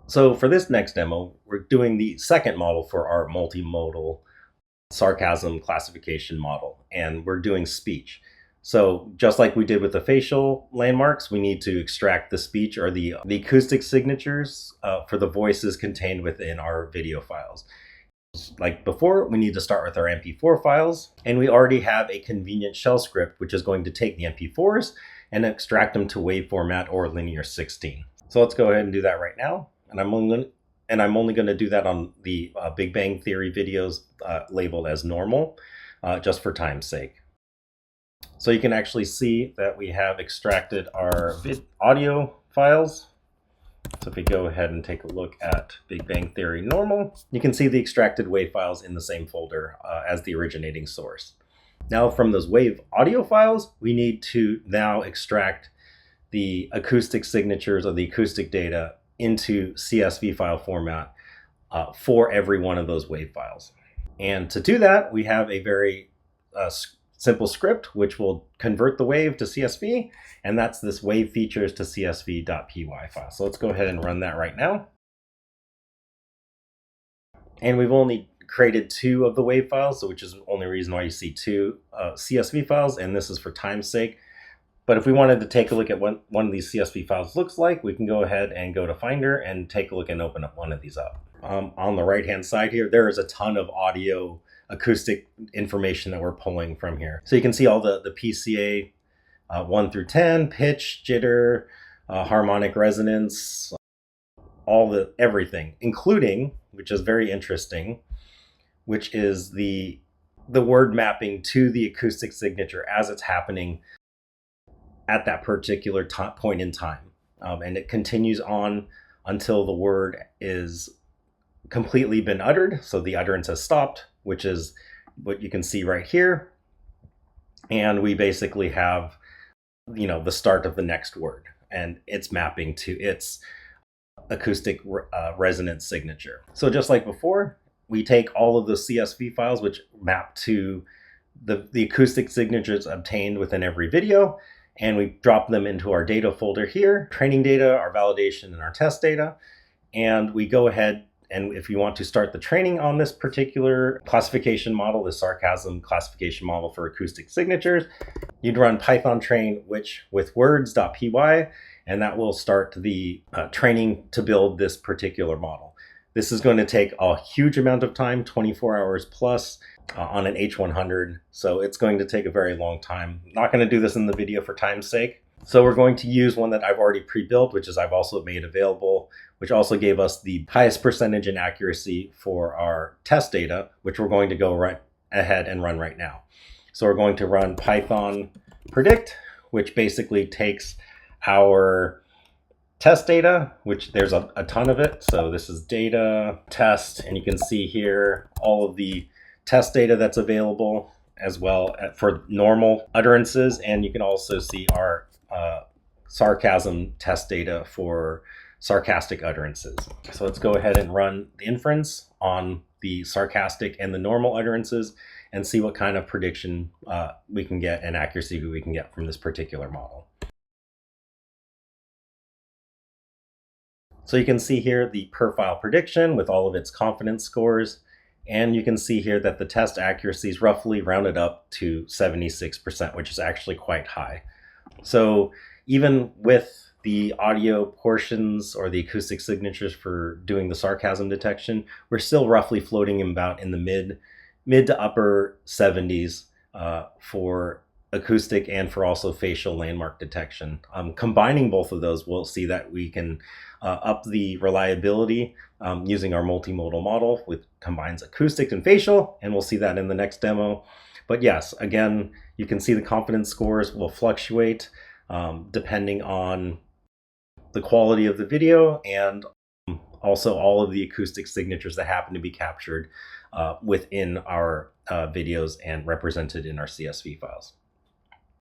So for this next demo, we're doing the second model for our multimodal sarcasm classification model, and we're doing speech. So just like we did with the facial landmarks, we need to extract the speech or the acoustic signatures for the voices contained within our video files. Like before, we need to start with our MP4 files, and we already have a convenient shell script, which is going to take the MP4s and extract them to wave format or linear 16. So let's go ahead and do that right now. And I'm only going to do that on the Big Bang Theory videos labeled as normal, just for time's sake. So you can actually see that we have extracted our audio files. So if we go ahead and take a look at Big Bang Theory normal, you can see the extracted wave files in the same folder as the originating source. Now from those wave audio files, we need to now extract the acoustic signatures or the acoustic data into CSV file format for every one of those wave files. And to do that, we have a very simple script which will convert the wave to CSV, and that's this wave features to csv.py file. So let's go ahead and run that right now. And we've only created 2 of the wave files, so which is the only reason why you see 2 CSV files, and this is for time's sake. But if we wanted to take a look at what one of these CSV files looks like, we can go ahead and go to Finder and take a look and open up one of these up. On the right-hand side here, there is a ton of audio acoustic information that we're pulling from here. So you can see all the PCA 1 through 10, pitch, jitter, harmonic resonance, everything, including, which is very interesting, which is the word mapping to the acoustic signature as it's happening at that particular point in time. And it continues on until the word is completely been uttered. So the utterance has stopped, which is what you can see right here. And we basically have, the start of the next word, and it's mapping to its acoustic resonance signature. So just like before, we take all of the CSV files which map to the acoustic signatures obtained within every video, and we drop them into our data folder here, training data, our validation, and our test data. And we go ahead, and if you want to start the training on this particular classification model, the sarcasm classification model for acoustic signatures, you'd run Python train which with words.py, and that will start the training to build this particular model. This is going to take a huge amount of time, 24 hours plus, on an H100. So it's going to take a very long time. I'm not going to do this in the video for time's sake. So we're going to use one that I've already pre-built, which is I've also made available, which also gave us the highest percentage in accuracy for our test data, which we're going to go right ahead and run right now. So we're going to run Python predict, which basically takes our test data, which there's a ton of it. So this is data, test, and you can see here all of the test data that's available as well for normal utterances. And you can also see our sarcasm test data for sarcastic utterances. So let's go ahead and run the inference on the sarcastic and the normal utterances and see what kind of prediction we can get and accuracy we can get from this particular model. So you can see here the per file prediction with all of its confidence scores. And you can see here that the test accuracy is roughly rounded up to 76%, which is actually quite high. So even with the audio portions or the acoustic signatures for doing the sarcasm detection, we're still roughly floating about in the mid to upper 70s for acoustic and for also facial landmark detection. Combining both of those, we'll see that we can up the reliability using our multimodal model, which combines acoustic and facial, and we'll see that in the next demo. But yes, again, you can see the confidence scores will fluctuate depending on the quality of the video and also all of the acoustic signatures that happen to be captured within our videos and represented in our CSV files.